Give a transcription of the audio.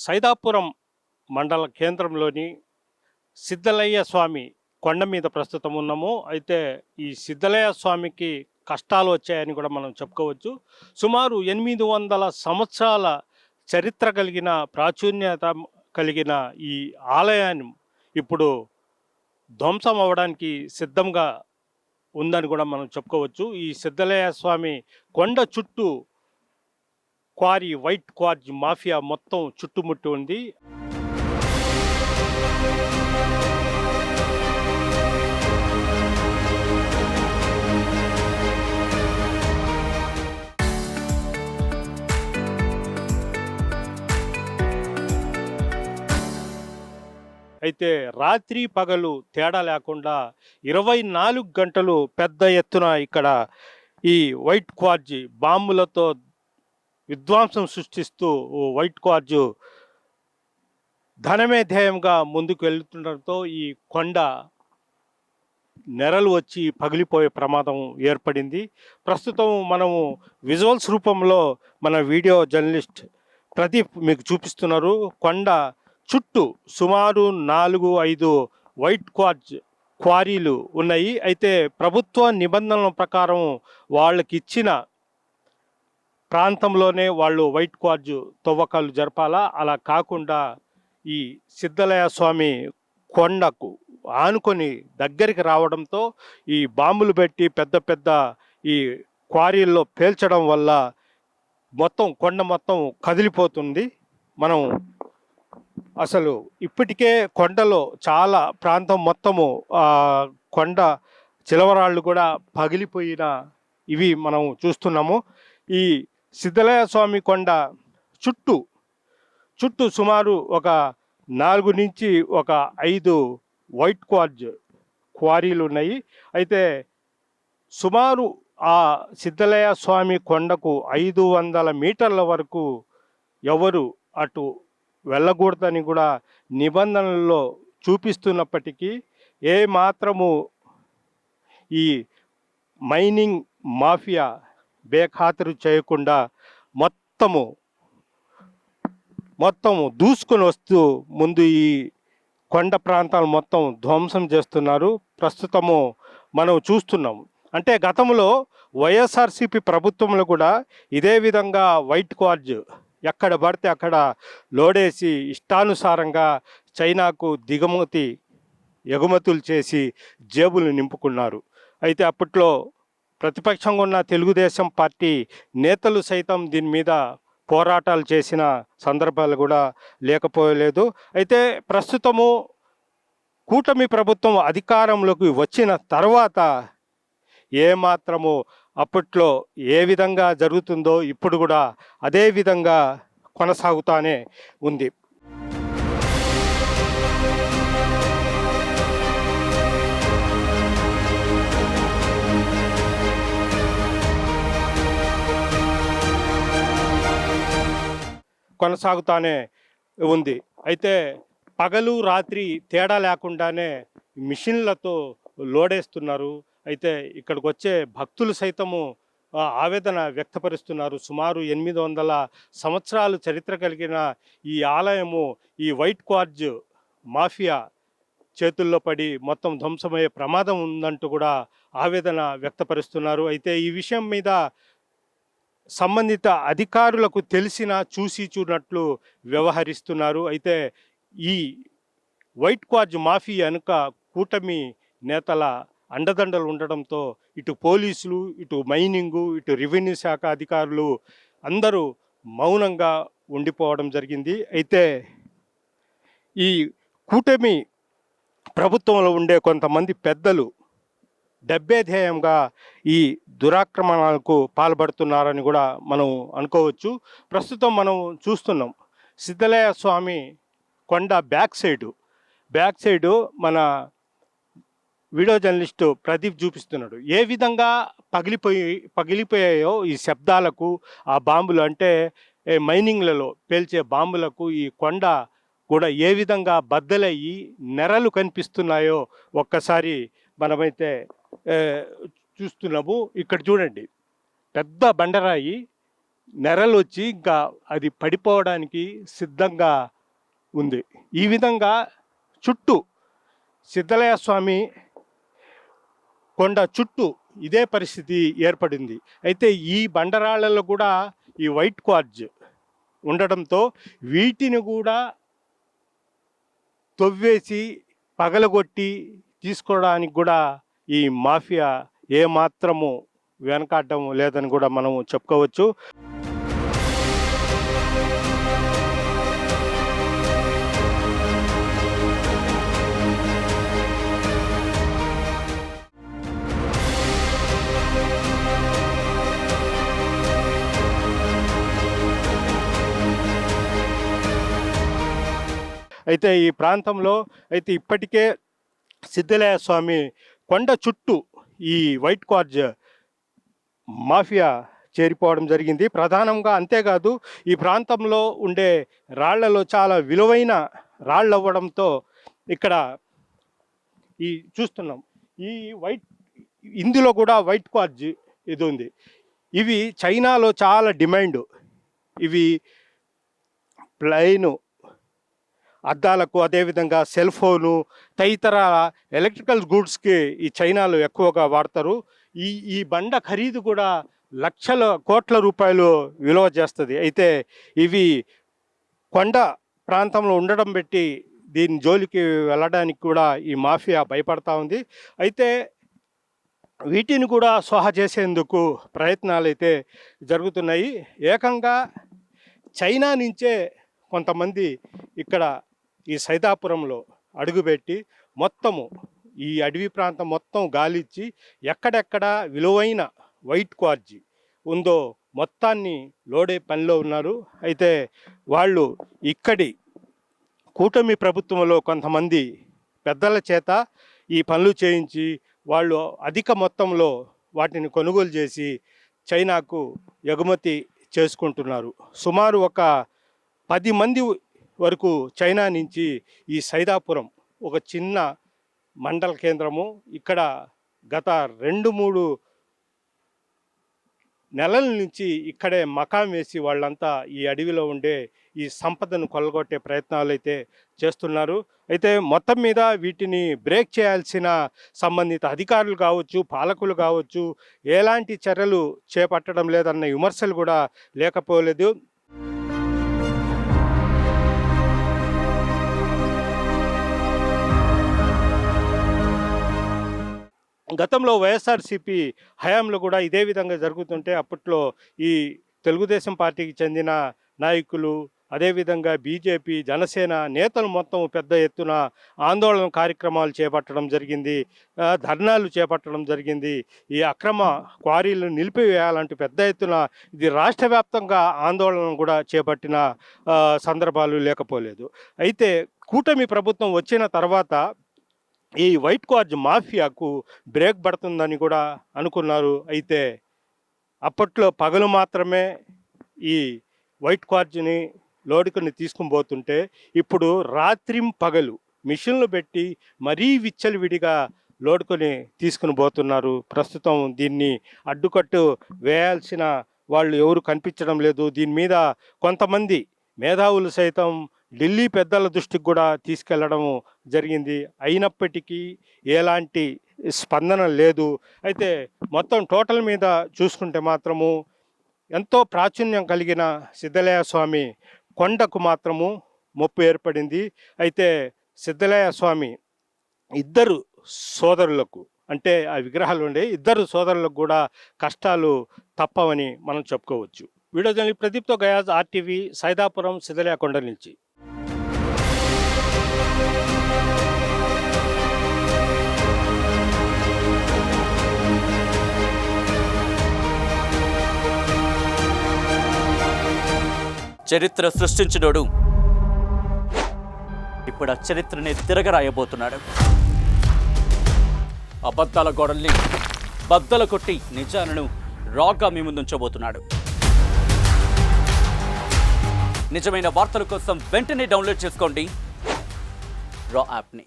సైదాపురం మండల కేంద్రంలోని సిద్ధలయ్య స్వామి కొండ మీద ప్రస్తుతం ఉన్నాము. అయితే ఈ సిద్ధలయ్య స్వామికి కష్టాలు వచ్చాయని కూడా మనం చెప్పుకోవచ్చు. సుమారు 800 సంవత్సరాల చరిత్ర కలిగిన ప్రాచుర్యత కలిగిన ఈ ఆలయాన్ని ఇప్పుడు ధ్వంసం అవ్వడానికి సిద్ధంగా ఉందని కూడా మనం చెప్పుకోవచ్చు. ఈ సిద్ధలయ్య స్వామి కొండ చుట్టూ వైట్ క్వార్జ్ మాఫియా మొత్తం చుట్టుముట్టి ఉంది. అయితే రాత్రి పగలు తేడా లేకుండా 24 గంటలు పెద్ద ఎత్తున ఇక్కడ ఈ వైట్ క్వార్జ్ బాంబులతో విధ్వంసం సృష్టిస్తూ వైట్ క్వార్జ్ ధనమే ధ్యేయంగా ముందుకు వెళ్తుండటంతో ఈ కొండ నెరలు వచ్చి పగిలిపోయే ప్రమాదం ఏర్పడింది. ప్రస్తుతం మనము విజువల్స్ రూపంలో మన వీడియో జర్నలిస్ట్ ప్రదీప్ మీకు చూపిస్తున్నారు. కొండ చుట్టూ సుమారు 4-5 వైట్ క్వార్జ్ క్వారీలు ఉన్నాయి. అయితే ప్రభుత్వ నిబంధనల ప్రకారం వాళ్ళకి ఇచ్చిన ప్రాంతంలోనే వాళ్ళు వైట్ క్వార్జ్ తవ్వకాలు జరపాలా. అలా కాకుండా ఈ సిద్ధలయ్య స్వామి కొండకు ఆనుకొని దగ్గరికి రావడంతో ఈ బాంబులు పెట్టి పెద్ద పెద్ద ఈ క్వారీల్లో పేల్చడం వల్ల మొత్తం కొండ మొత్తం కదిలిపోతుంది. మనం అసలు ఇప్పటికే కొండలో చాలా ప్రాంతం మొత్తము కొండ చిలవరాళ్ళు కూడా పగిలిపోయిన ఇవి మనం చూస్తున్నాము. ఈ సిద్ధలయ్య స్వామి కొండ చుట్టూ సుమారు ఒక 4 నుంచి 5 వైట్ క్వార్జ్ క్వారీలు ఉన్నాయి. అయితే సుమారు ఆ సిద్ధలయ్య స్వామి కొండకు 500 మీటర్ల వరకు ఎవరు అటు వెళ్ళకూడదని కూడా నిబంధనల్లో చూపిస్తున్నప్పటికీ ఏ మాత్రము ఈ మైనింగ్ మాఫియా బేఖాతరు చేయకుండా మొత్తము దూసుకొని వస్తూ ముందు ఈ కొండ ప్రాంతాలు మొత్తం ధ్వంసం చేస్తున్నారు. ప్రస్తుతము మనం చూస్తున్నాం. అంటే గతంలో వైఎస్ఆర్సీపీ ప్రభుత్వంలో కూడా ఇదే విధంగా వైట్ క్వార్జ్ ఎక్కడ పడితే అక్కడ లోడేసి ఇష్టానుసారంగా చైనాకు ఎగుమతులు చేసి జేబులు నింపుకున్నారు. అయితే అప్పట్లో ప్రతిపక్షంగా ఉన్న తెలుగుదేశం పార్టీ నేతలు సైతం దీని మీద పోరాటాలు చేసిన సందర్భాలు కూడా లేకపోలేదు. అయితే ప్రస్తుతము కూటమి ప్రభుత్వం అధికారంలోకి వచ్చిన తర్వాత ఏమాత్రము అప్పట్లో ఏ విధంగా జరుగుతుందో ఇప్పుడు కూడా అదే విధంగా కొనసాగుతానే ఉంది. అయితే పగలు రాత్రి తేడా లేకుండానే మిషన్లతో లోడేస్తున్నారు. అయితే ఇక్కడికి వచ్చే భక్తులు సైతము ఆవేదన వ్యక్తపరుస్తున్నారు. సుమారు 800 సంవత్సరాలు చరిత్ర కలిగిన ఈ ఆలయము ఈ వైట్ క్వార్జ్ మాఫియా చేతుల్లో పడి మొత్తం ధ్వంసమయ్యే ప్రమాదం ఉందంటూ కూడా ఆవేదన వ్యక్తపరుస్తున్నారు. అయితే ఈ విషయం మీద సంబంధిత అధికారులకు తెలిసినా చూసి చూడనట్లు వ్యవహరిస్తున్నారు. అయితే ఈ వైట్ క్వార్జ్ మాఫియా వెనుక కూటమి నేతల అండదండలు ఉండడంతో ఇటు పోలీసులు, ఇటు మైనింగు, ఇటు రెవెన్యూ శాఖ అధికారులు అందరూ మౌనంగా ఉండిపోవడం జరిగింది. అయితే ఈ కూటమి ప్రభుత్వంలో ఉండే కొంతమంది పెద్దలు డబ్బే ధ్యేయంగా ఈ దురాక్రమణలకు పాల్పడుతున్నారని కూడా మనం అనుకోవచ్చు. ప్రస్తుతం మనం చూస్తున్నాం సిద్ధలయ్య స్వామి కొండ బ్యాక్ సైడు మన వీడియో జర్నలిస్టు ప్రదీప్ చూపిస్తున్నాడు. ఏ విధంగా పగిలిపోయాయో ఈ శబ్దాలకు ఆ బాంబులు, అంటే మైనింగ్లలో పేల్చే బాంబులకు ఈ కొండ కూడా ఏ విధంగా బద్దలయ్యి నెరలు కనిపిస్తున్నాయో ఒక్కసారి మనమైతే చూస్తున్నాము. ఇక్కడ చూడండి, పెద్ద బండరాయి నెరలు వచ్చి ఇంకా అది పడిపోవడానికి సిద్ధంగా ఉంది. ఈ విధంగా చుట్టూ సిద్ధలయ్య స్వామి కొండ చుట్టూ ఇదే పరిస్థితి ఏర్పడింది. అయితే ఈ బండరాళ్లలో కూడా ఈ వైట్ క్వార్జ్ ఉండడంతో వీటిని కూడా తవ్వేసి పగలగొట్టి తీసుకోవడానికి కూడా ఈ మాఫియా ఏమాత్రము వెనకాడడం లేదని కూడా మనం చెప్పుకోవచ్చు. అయితే ఈ ప్రాంతంలో అయితే ఇప్పటికే సిద్ధలయ్య స్వామి కొండ చుట్టూ ఈ వైట్ క్వార్జ్ మాఫియా చేరిపోవడం జరిగింది. ప్రధానంగా అంతేకాదు ఈ ప్రాంతంలో ఉండే రాళ్లలో చాలా విలువైన రాళ్ళు అవ్వడంతో ఇక్కడ ఈ చూస్తున్నాం ఈ ఇందులో కూడా వైట్ క్వార్జ్ ఇది ఉంది. ఇవి చైనాలో చాలా డిమాండ్. ఇవి ప్లైను అద్దాలకు, అదేవిధంగా సెల్ ఫోను, తదితర ఎలక్ట్రికల్ గూడ్స్కి ఈ చైనాలో ఎక్కువగా వాడతారు. ఈ బండ ఖరీదు కూడా లక్షల కోట్ల రూపాయలు విలువ చేస్తుంది. అయితే ఇవి కొండ ప్రాంతంలో ఉండడం బట్టి దీని జోలికి వెళ్ళడానికి కూడా ఈ మాఫియా భయపడతా ఉంది. అయితే వీటిని కూడా స్వాహా చేసేందుకు ప్రయత్నాలు అయితే జరుగుతున్నాయి. ఏకంగా చైనా నుంచే కొంతమంది ఇక్కడ ఈ సైదాపురంలో అడుగుపెట్టి మొత్తము ఈ అడవి ప్రాంతం మొత్తం గాలిచ్చి ఎక్కడెక్కడ విలువైన వైట్ క్వార్జ్ ఉందో మొత్తాన్ని లోడే పనిలో ఉన్నారు. అయితే వాళ్ళు ఇక్కడి కూటమి ప్రభుత్వంలో కొంతమంది పెద్దల చేత ఈ పనులు చేయించి వాళ్ళు అధిక మొత్తంలో వాటిని కొనుగోలు చేసి చైనాకు ఎగుమతి చేసుకుంటున్నారు. సుమారు ఒక 10 మంది వరకు చైనా నుంచి ఈ సైదాపురం ఒక చిన్న మండల కేంద్రము. ఇక్కడ గత 2-3 నెలల నుంచి ఇక్కడే మకాం వేసి వాళ్ళంతా ఈ అడవిలో ఉండే ఈ సంపదను కొల్లగొట్టే ప్రయత్నాలు అయితే చేస్తున్నారు. అయితే మొత్తం మీద వీటిని బ్రేక్ చేయాల్సిన సంబంధిత అధికారులు కావచ్చు, పాలకులు కావచ్చు ఎలాంటి చర్యలు చేపట్టడం లేదన్న విమర్శలు కూడా లేకపోలేదు. గతంలో వైఎస్ఆర్సీపీ హయాంలో కూడా ఇదే విధంగా జరుగుతుంటే అప్పట్లో ఈ తెలుగుదేశం పార్టీకి చెందిన నాయకులు, అదేవిధంగా బీజేపీ, జనసేన నేతలు మొత్తం పెద్ద ఎత్తున ఆందోళన కార్యక్రమాలు చేపట్టడం జరిగింది, ధర్నాలు చేపట్టడం జరిగింది. ఈ అక్రమ క్వారీలను నిలిపివేయాలంటూ పెద్ద ఎత్తున ఇది రాష్ట్ర వ్యాప్తంగా ఆందోళన కూడా చేపట్టిన సందర్భాలు లేకపోలేదు. అయితే కూటమి ప్రభుత్వం వచ్చిన తర్వాత ఈ వైట్ క్వార్జ్ మాఫియాకు బ్రేక్ పడుతుందని కూడా అనుకున్నారు. అయితే అప్పట్లో పగలు మాత్రమే ఈ వైట్ క్వార్జ్ని లోడుకొని తీసుకుని పోతుంటే ఇప్పుడు పగలు మిషన్లు పెట్టి మరీ విచ్చలవిడిగా లోడుకొని తీసుకుని పోతున్నారు. ప్రస్తుతం దీన్ని అడ్డుకట్టు వేయాల్సిన వాళ్ళు ఎవరు కనిపించడం లేదు. దీని మీద కొంతమంది మేధావులు సైతం ఢిల్లీ పెద్దల దృష్టికి కూడా తీసుకెళ్లడం జరిగింది. అయినప్పటికీ ఎలాంటి స్పందన లేదు. అయితే మొత్తం టోటల్ మీద చూసుకుంటే మాత్రము ఎంతో ప్రాచుర్యం కలిగిన సిద్ధలయ్య స్వామి కొండకు మాత్రము ముప్పు ఏర్పడింది. అయితే సిద్ధలయ్య స్వామి ఇద్దరు సోదరులకు, అంటే ఆ విగ్రహాలు ఉండే ఇద్దరు సోదరులకు కూడా కష్టాలు తప్పవని మనం చెప్పుకోవచ్చు. వీడియో జర్నలిస్ట్ ప్రదీప్తో గయాజ్, ఆర్టీవీ, సైదాపురం, సిద్ధలయ్య కొండ నుంచి. చరిత్ర సృష్టించినోడు ఇప్పుడు ఆ చరిత్రని తిరగరాయబోతున్నాడు. అబద్ధాల గోడల్ని బద్దల కొట్టి నిజాలను రాగా మీ ముందుంచబోతున్నాడు. నిజమైన వార్తల కోసం వెంటనే డౌన్లోడ్ చేసుకోండి రా యాప్ని.